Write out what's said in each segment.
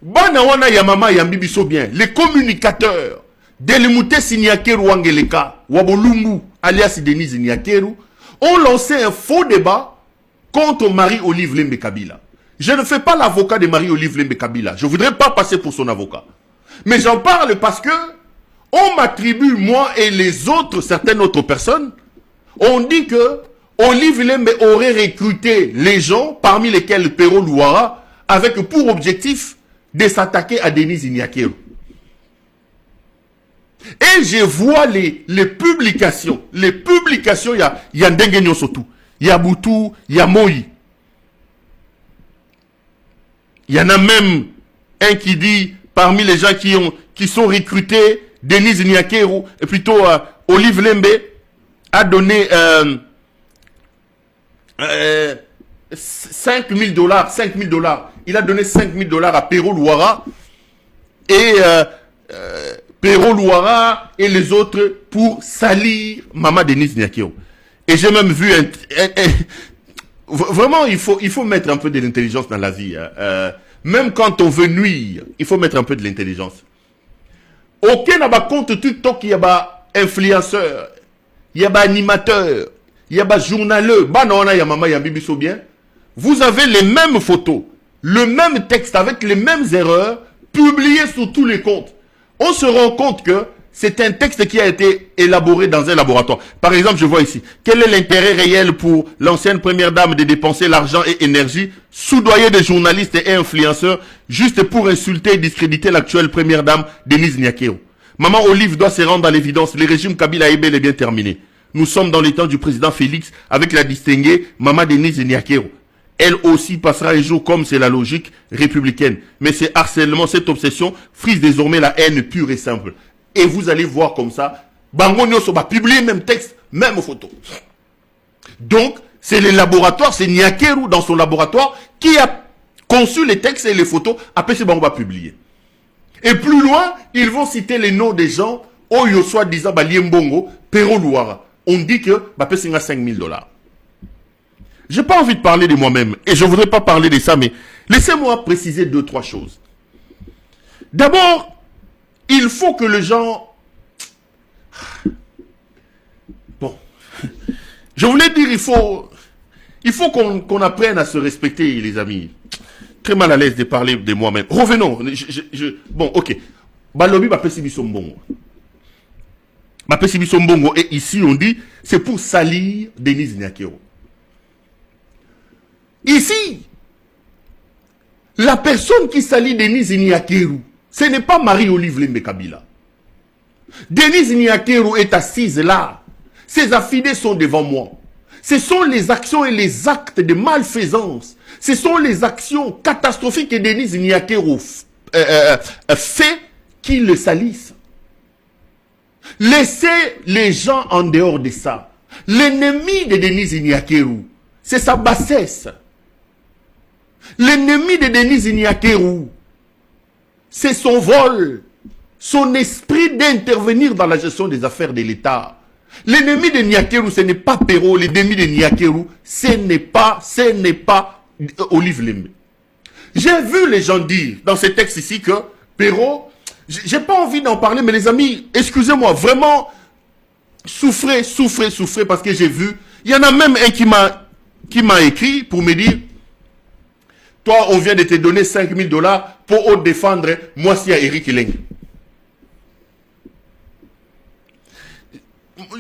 Bana wana ya mama ya mbibiso bien. Les communicateurs. Delimute Siniakeru Wangeleka, Wabolungu, alias Denise Niakeru, ont lancé un faux débat contre Marie-Olive Lembe Kabila. Je ne fais pas l'avocat de Marie-Olive Lembe Kabila. Je ne voudrais pas passer pour son avocat. Mais j'en parle parce que on m'attribue, moi et les autres, certaines autres personnes, on dit que Olive Lembe aurait recruté les gens, parmi lesquels Pero Louara, avec pour objectif de s'attaquer à Denise Niakeru. Et je vois les publications. Les publications, il y a Ndengue Nyosotu, il y a Boutou, il y a Moi. Il y en a même un qui dit, parmi les gens qui sont recrutés, Denise Niakeru, et plutôt Olive Lembe, a donné 5 000 $. Il a donné 5 000 $ à Pero Louara. Et Pero Louara et les autres pour salir Maman Denise Niakeru. Et j'ai même vu vraiment, il faut mettre un peu de l'intelligence dans la vie. Même quand on veut nuire, il faut mettre un peu de l'intelligence. Aucun n'a pas compte TikTok, il y a pas influenceur, il y a pas animateur, il y a pas journaleux. Bah non, il y a maman, il y a bibiso bien. Vous avez les mêmes photos, le même texte avec les mêmes erreurs publiés sur tous les comptes. On se rend compte que c'est un texte qui a été élaboré dans un laboratoire. Par exemple, je vois ici, quel est l'intérêt réel pour l'ancienne première dame de dépenser l'argent et énergie, soudoyer des journalistes et influenceurs, juste pour insulter et discréditer l'actuelle première dame, Denise Niakeru. Maman Olive doit se rendre à l'évidence, le régime Kabila est bel et bien terminé. Nous sommes dans les temps du président Félix, avec la distinguée Maman Denise Niakeru. Elle aussi passera un jour comme c'est la logique républicaine. Mais ce harcèlement, cette obsession, frise désormais la haine pure et simple. Et vous allez voir comme ça, Bango Nyoso va publier même texte, même photo. Donc, c'est le laboratoire, c'est Niakeru dans son laboratoire qui a conçu les textes et les photos, après ce Bango va publier. Et plus loin, ils vont citer les noms des gens, Oyo soi-disant Baliembongo, Pero Louara. On dit que Bapé 5 000 $. J'ai pas envie de parler de moi-même, et je voudrais pas parler de ça, mais laissez-moi préciser 2-3 choses. D'abord, il faut que les gens... Bon. Je voulais dire, il faut qu'on apprenne à se respecter, les amis. Très mal à l'aise de parler de moi-même. Revenons. Bon, ok. Balobi Bapesi Bisombongo. Bapesi Bisombongo, et ici on dit, c'est pour salir Denise Niakeru. Ici, la personne qui salit Denise Niakeru, ce n'est pas Marie-Olive Lembe Kabila. Denise Niakeru est assise là. Ses affidés sont devant moi. Ce sont les actions et les actes de malfaisance. Ce sont les actions catastrophiques que Denise Niakeru fait qui le salissent. Laissez les gens en dehors de ça. L'ennemi de Denise Niakeru, c'est sa bassesse. L'ennemi de Denise Niakeru, c'est son vol, son esprit d'intervenir dans la gestion des affaires de l'État. L'ennemi de Niakeru, ce n'est pas Pero, l'ennemi de Niakeru, ce n'est pas Olive Lembe. J'ai vu les gens dire dans ce texte ici que Pero, j'ai pas envie d'en parler, mais les amis, excusez-moi, vraiment, souffrez, parce que j'ai vu, il y en a même un qui m'a écrit pour me dire, toi, on vient de te donner 5 000 $ pour défendre moi, si à Eric Leng.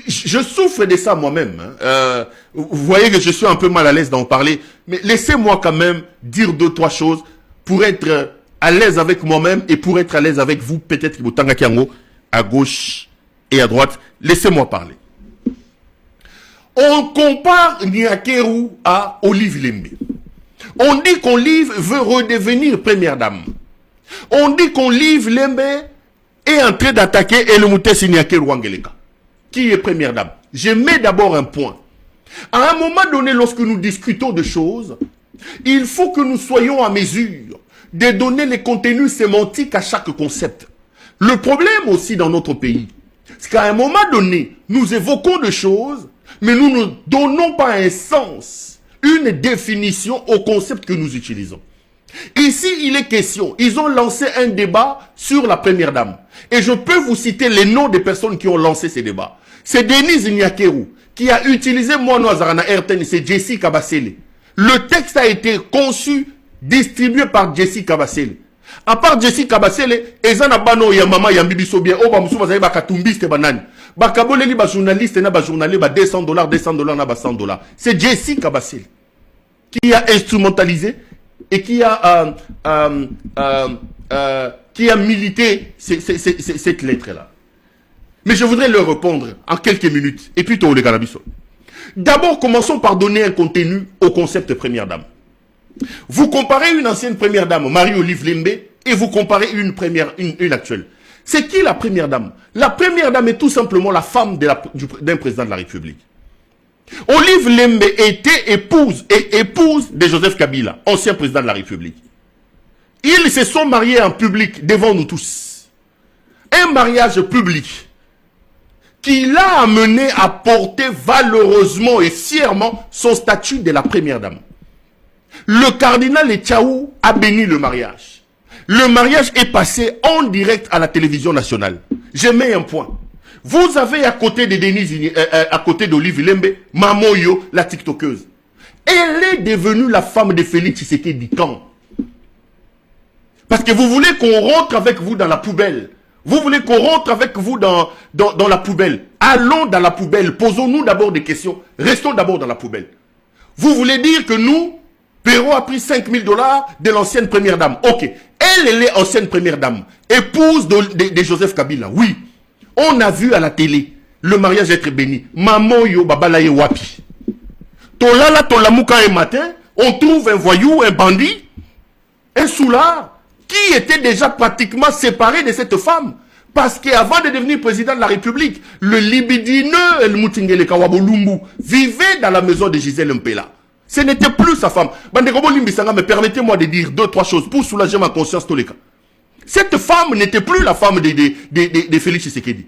Je souffre de ça moi-même. Hein. Vous voyez que je suis un peu mal à l'aise d'en parler. Mais laissez-moi quand même dire 2-3 choses pour être à l'aise avec moi-même et pour être à l'aise avec vous, peut-être à gauche et à droite. Laissez-moi parler. On compare Niakeru à Olive Lembe. On dit qu'Olive veut redevenir première dame. On dit qu'Olive Lembe est en train d'attaquer Elemutesi Niakeru Wangeleka, qui est première dame. Je mets d'abord un point. À un moment donné, lorsque nous discutons de choses, il faut que nous soyons à mesure de donner les contenus sémantiques à chaque concept. Le problème aussi dans notre pays, c'est qu'à un moment donné, nous évoquons des choses, mais nous ne donnons pas un sens, une définition au concept que nous utilisons. Ici, il est question. Ils ont lancé un débat sur la première dame. Et je peux vous citer les noms des personnes qui ont lancé ces débats. C'est Denise Nyakeru qui a utilisé Mono Azarana RTN, c'est Jessie Kabasele. Le texte a été conçu, distribué par Jessie Kabasele. À part Jessie Kabasele, Ezana Bano Yamama Yambibi Sobien, Oba Moussou Bazaï Bakatumbiste Banani. Bakaboleli ba journaliste na ba journaliste ba $200 na ba $100. C'est Jessie Kabasele qui a instrumentalisé et qui a milité cette lettre-là. Mais je voudrais leur répondre en quelques minutes. Et puis, les Galabiso. D'abord, commençons par donner un contenu au concept première dame. Vous comparez une ancienne première dame, Marie-Olive Lembe, et vous comparez une actuelle. C'est qui la première dame? La première dame est tout simplement la femme d'un président de la République. Olive Lembe était épouse de Joseph Kabila, ancien président de la République. Ils se sont mariés en public devant nous tous. Un mariage public qui l'a amené à porter valeureusement et fièrement son statut de la première dame. Le cardinal Etchaou a béni le mariage. Le mariage est passé en direct à la télévision nationale. Je mets un point. Vous avez à côté de Denise, à côté d'Olive Lembe, Mamoyo, la tiktokeuse. Elle est devenue la femme de Félix Tshisekedi quand? Parce que vous voulez qu'on rentre avec vous dans la poubelle. Vous voulez qu'on rentre avec vous dans la poubelle. Allons dans la poubelle. Posons-nous d'abord des questions. Restons d'abord dans la poubelle. Vous voulez dire que nous, Perrault a pris $5 000 de l'ancienne première dame. Ok. Elle est ancienne première dame. Épouse de Joseph Kabila. Oui. On a vu à la télé le mariage être béni. Maman yo babalaye wapi. Tolala tolamuka un matin, on trouve un voyou, un bandit, un soulard, qui était déjà pratiquement séparé de cette femme. Parce qu'avant de devenir président de la République, le libidineux El Moutingele Kawabolumbu vivait dans la maison de Gisèle Mpela. Ce n'était plus sa femme. Bandekobo Limbisanga, mais permettez-moi de dire 2-3 choses pour soulager ma conscience tous les cas. Cette femme n'était plus la femme de Félix Tshisekedi.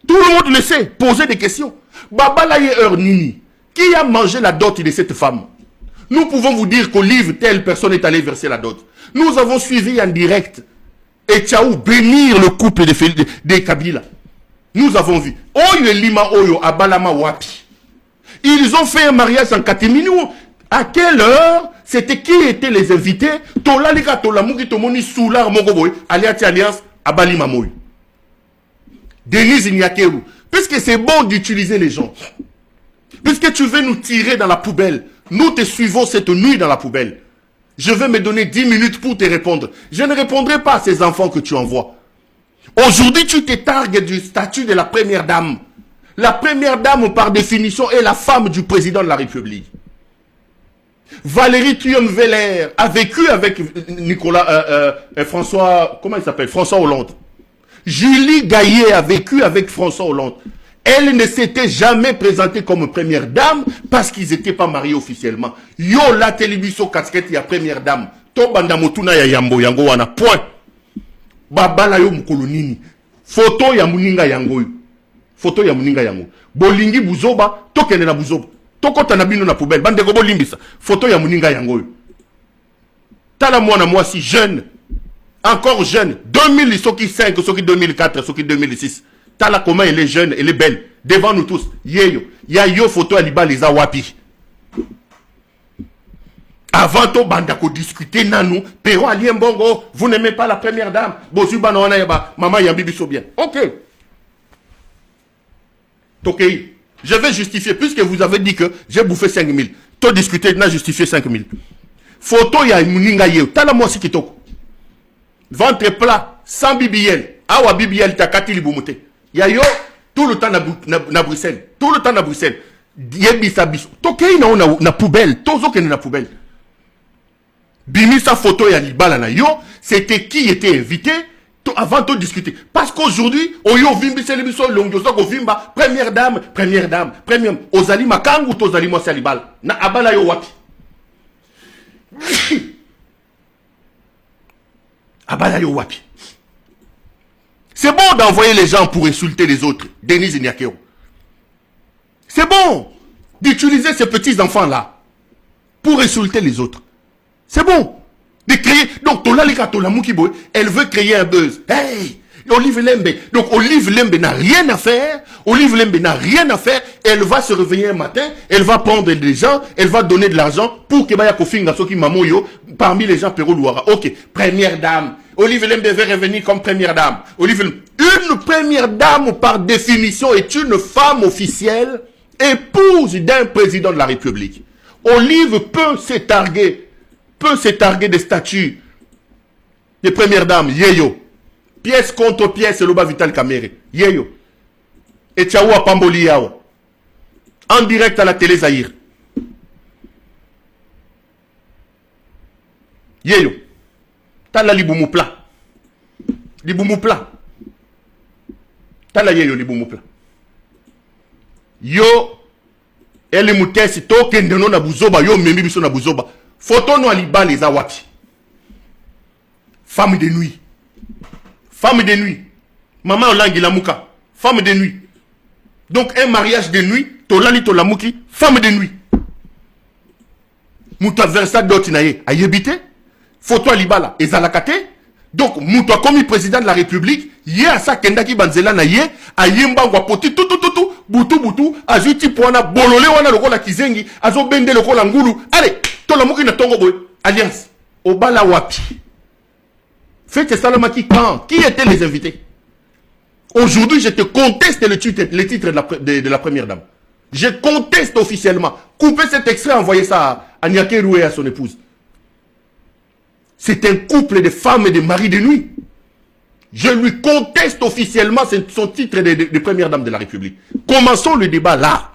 Tout le monde le sait. Posez des questions. Babalaye Nini, qui a mangé la dot de cette femme? Nous pouvons vous dire qu'Olive, telle personne est allée verser la dot. Nous avons suivi en direct Etchaou bénir le couple de Kabila. Nous avons vu. Oyo Lima Oyo Abalama Wapi. Ils ont fait un mariage en catimini. À quelle heure? C'était qui étaient les invités? Tola Lika Tola Mugi Tomoni Soular Mogoboy, Alliance Alliance, Abali Mamoy. Denise Nyakeru. Puisque c'est bon d'utiliser les gens. Puisque tu veux nous tirer dans la poubelle. Nous te suivons cette nuit dans la poubelle. Je vais me donner 10 minutes pour te répondre. Je ne répondrai pas à ces enfants que tu envoies. Aujourd'hui, tu te targues du statut de la première dame. La première dame, par définition, est la femme du président de la République. Valérie Trierweiler a vécu avec François, comment il s'appelle? François Hollande. Julie Gaillet a vécu avec François Hollande. Elle ne s'était jamais présentée comme première dame parce qu'ils n'étaient pas mariés officiellement. Yo la télévision casquette ya première dame. To banda motuna ya yambo yango wana point. Babala yo mkolonini. Photo ya muninga yango. Photo ya muninga yango. Bolingi buzoba, tokene na buzoba. Tokota na bino na poubelle. Bande go bolimbisa. Photo ya muninga yango. Tala mwana mwasi jeune. Encore jeune. 2000 soki 5, soki 2004, soki 2006. Tala comment elle est jeune, elle est belle. Devant nous tous. Yeyo. Yayo photo aliba les awapi. Avant to bandako discuter nanou. Perrault alien bongo. Vous n'aimez pas la première dame. Bozuba no anayaba. Maman yambibi so bien. Ok. Ok. Je vais justifier. Puisque vous avez dit que j'ai bouffé 5000. To discuter, n'a justifié 5000. Photo ya muninga yeo. Tala moi si kitoko. Ventre plat. Sans BBL. Awa BBL takati libumute. Yayo, tout le temps na Bruxelles. Tout le temps na Bruxelles. Yebisa biso. Tokei na poubelle. Tozo kene na poubelle. Bimi sa photo ya libala na yo. C'était qui était invité. Avant de discuter. Parce qu'aujourd'hui, oyo vimbi selibiso longyoso ko vimba. Première dame. Première. Ozali makangu tozali mo salibal. Na abala yo wapi. Abala yo wapi. C'est bon d'envoyer les gens pour insulter les autres. Denise Nyakeru. C'est bon d'utiliser ces petits enfants-là pour insulter les autres. C'est bon. De créer. Donc, elle veut créer un buzz. Hey! Olive Lembe. Donc, Olive Lembe n'a rien à faire. Olive Lembe n'a rien à faire. Elle va se réveiller un matin. Elle va prendre des gens. Elle va donner de l'argent pour que Baya Kofinga Soki Mamoyo parmi les gens Perro Louara. Ok. Première dame. Olive Lembe veut revenir comme première dame. Une première dame, par définition, est une femme officielle, épouse d'un président de la République. Olive peut s'étarguer des statuts de première dame. Yeyo. Pièce contre pièce, le bas Vital Kamere. Yeyo. Et Tchaoua Pamboli Yao. En direct à la télé Zahir. Yeyo. Tala liboumou plat. Liboumou plat. Tala yeyo liboumou plat. Yo. Elle est moutée si token de non na buzoba. Yo memi biso na buzoba. Photo no aliba les awati. Femme de nuit. Femme de nuit. Maman Olangi Lamouka. Femme de nuit. Donc un mariage de nuit. Tolani Tolamouki. Femme de nuit. Mouta versa d'otinaye. Ayebite. Photo alibala. Ezalakate. Donc Mouta comme président de la République. Yé à sa kendaki banzela na yé. Ayemba wapoti tout. Butu. Ajuti poana. Bolole wana lokola kizengi. Azo bende lokola ngulu. Allez. Tolamouki na tongo boy. Alliance. Obala wapi. Faites Salamaki quand? Qui étaient les invités? Aujourd'hui, je te conteste le titre de la première dame. Je conteste officiellement. Coupez cet extrait, envoyez ça à Nyakeru et à son épouse. C'est un couple de femmes et de maris de nuit. Je lui conteste officiellement son titre de première dame de la République. Commençons le débat là.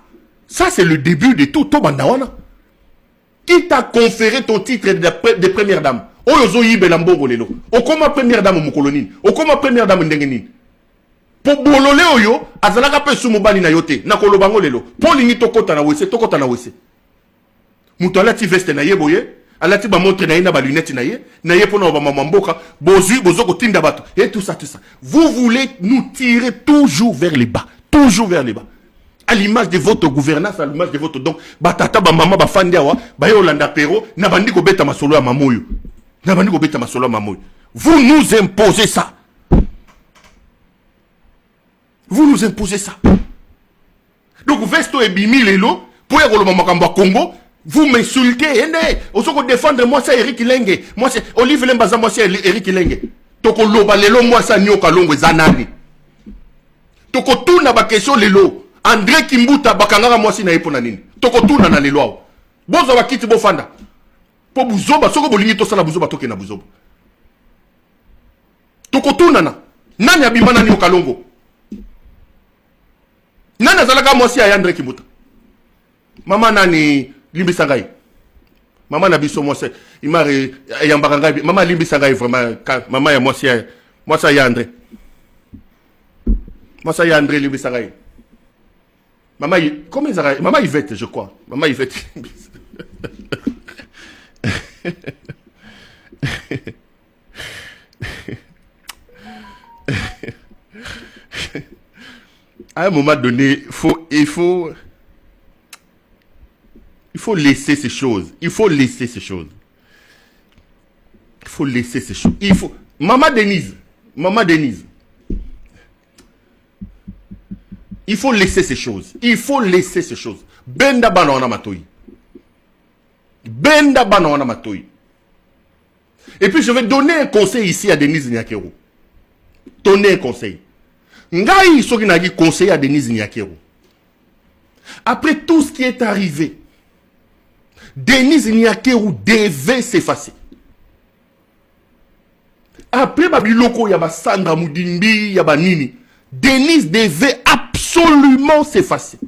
Ça, c'est le début de tout. Tobandawana. Qui t'a conféré ton titre de première dame? Oyozo yibe lambogo lelo. Okoma première dame mukolonine. Okoma première dame ndengenine. Po bolole oyo azalaka pe sumubali na yote. Na kolobango lelo. Po lingi tokota na wese. Muto alati veste na ye boye. Alati ba montre na ye na ba lunette na ye. Na ye pona ba mamamboka. Bozoko tinda bato. Et tout ça. Vous voulez nous tirer toujours vers les bas. Toujours vers les bas. À l'image de votre gouvernance, à l'image de votre donc batata ba mama ba fandiawa ba yolanda pero na bandi ko beta masolo ya mamoyo. Vous nous imposez ça. Vous nous imposez ça. Donc, Vesto et Bimi Lelo, pour le Mamakamba Congo, vous m'insultez. Au second défendre, moi c'est Eric Lenge. Moi c'est Olive Lembaza, moi c'est Eric Lenge. Toko Loba Lelo, moi c'est Nyoka Longo Zanani. Toko Tuna ba question Lelo. André Kimbuta Bakangara, moi c'est Naïponanine. Toko Tuna na Lelo. Bozo wa kiti bofanda. Po buzoba soko bolingi to sala buzoba toke na buzoba toko tunana nani abimba nani okalongo nani azalaka mwasi ya André Kimuta mama nani limbisa ngai mama na biso mwasi imare yambaka ngai mama limbisa ngai vraiment mama ya mwasi ya André mwasi ya André limbisa ngai mama comment ça mama Yvette je crois mama Yvette à un moment donné, il faut laisser ces choses. Il faut laisser ces choses. Maman Denise. Il faut laisser ces choses. Benda banana matoi. Et puis je vais donner un conseil ici à Denise Nyakero. Donner un conseil. Ngai soki nagi conseil à Denise Nyakero. Après tout ce qui est arrivé, Denise Nyakero devait s'effacer. Après babiloko yaba Sandra Mudimbi yaba nini, Denise devait absolument s'effacer.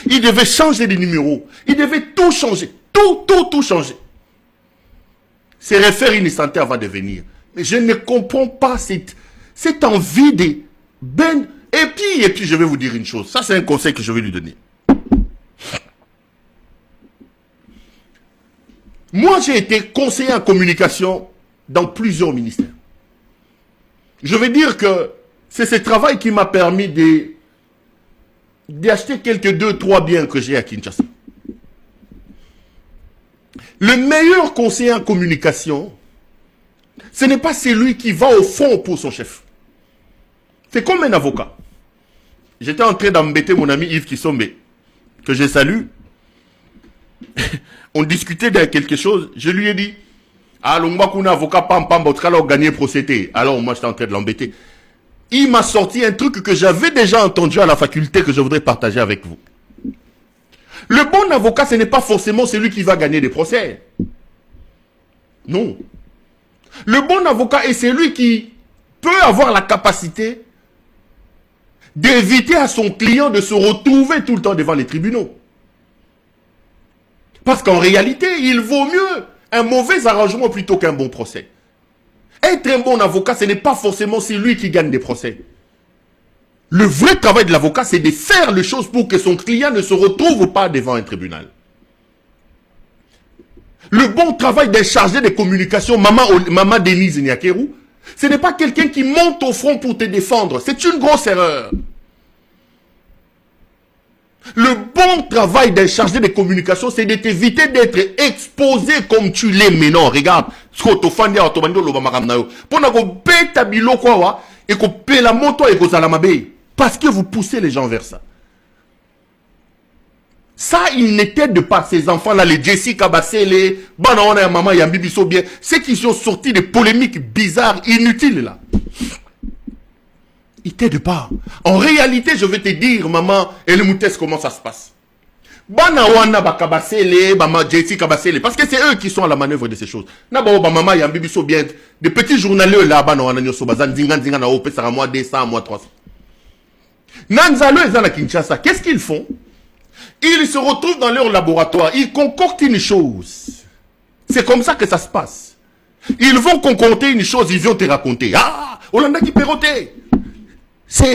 Il devait changer de numéro. Il devait tout changer. Tout changer. C'est refaire une santé avant de venir. Mais je ne comprends pas cette envie de Ben. Et puis, je vais vous dire une chose. Ça, c'est un conseil que je vais lui donner. Moi, j'ai été conseiller en communication dans plusieurs ministères. Je veux dire que c'est ce travail qui m'a permis d'acheter quelques 2-3 biens que j'ai à Kinshasa. Le meilleur conseiller en communication, Ce n'est pas celui qui va au fond pour son chef. C'est comme un avocat. J'étais en train d'embêter mon ami Yves Kissombe, que je salue. On discutait de quelque chose. Je lui ai dit, ah, l'ongba avocat, pam, pam, votre alors gagner procédé. Alors, moi, j'étais en train de l'embêter. Il m'a sorti un truc que j'avais déjà entendu à la faculté que je voudrais partager avec vous. Le bon avocat, ce n'est pas forcément celui qui va gagner des procès. Non. Le bon avocat est celui qui peut avoir la capacité d'éviter à son client de se retrouver tout le temps devant les tribunaux. Parce qu'en réalité, il vaut mieux un mauvais arrangement plutôt qu'un bon procès. Être un bon avocat, ce n'est pas forcément celui qui gagne des procès. Le vrai travail de l'avocat, c'est de faire les choses pour que son client ne se retrouve pas devant un tribunal. Le bon travail d'un chargé de communication, Maman Denise Nyakeru, ce n'est pas quelqu'un qui monte au front pour te défendre. C'est une grosse erreur. Le bon travail d'un chargé de communication, c'est de t'éviter d'être exposé comme tu l'es maintenant. Regarde, ce que tu fais, parce que vous poussez les gens vers ça. Ça, il ne t'aide pas, ces enfants-là, les Jessica Bassele, Maman Yambibiso bien, ceux qui sont sortis de polémiques bizarres, inutiles là. Ils t'aident pas. En réalité, je vais te dire, maman, et le moutesse, comment ça se passe. Banawana Bakabasele, Jessica Bassele, parce que c'est eux qui sont à la manœuvre de ces choses. Maman Yambibiso bien, des petits journaliers là, Banawana Nyosobazan, Zingan na Ope, Sara moi 200, moi 300. Nanzalo et Zana Kinshasa, qu'est-ce qu'ils font? Ils se retrouvent dans leur laboratoire, ils concoctent une chose. C'est comme ça que ça se passe. Ils vont concocter une chose, ils vont te raconter. Ah, Olanda qui perroté. C'est